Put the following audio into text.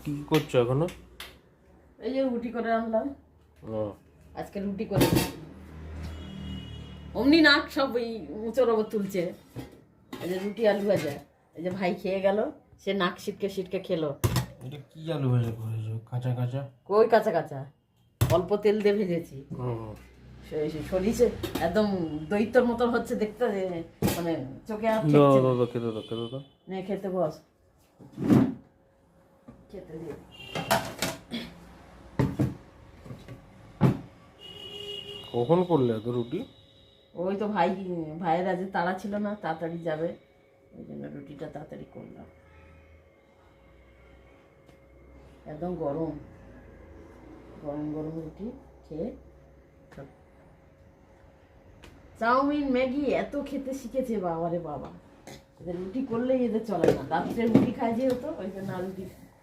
কি করছো এখনো? এই যে রুটি করে আনলাম। ও আজকে রুটি করে অমনি নাক সব এই উঁচোর ওপর তুলছে। এই যে রুটি আলু ভাজা, এই যে ভাই খেয়ে গেল, সে নাক সিটকে সিটকে খেলো। এটা কি আলু ভাজা করেছো? কাঁচা কাঁচা? কই কাঁচা কাঁচা, অল্প তেল দিয়ে ভেজেছি। সরিষে একদম দৈত্যর মতন হচ্ছে দেখতে, মানে চোখে আর ঠেকছে না। খেতে দাও খেতে দাও। নে খেতে বস, খেতে দিয়ে। কখন করলে এত রুটি? ওই তো ভাইয়ের আজ তাড়া ছিল না, তাড়াতাড়ি যাবে, ওই জন্য রুটিটা তাড়াতাড়ি করলাম। একদম গরম গরম গরম রুটি খেয়ে। চাউমিন ম্যাগি এত খেতে শিখেছে, বাবারে বাবা। এদের রুটি করলেই এদের চলে না, রাত্রে রুটি খায় যেহেতু ওই জন্য রুটি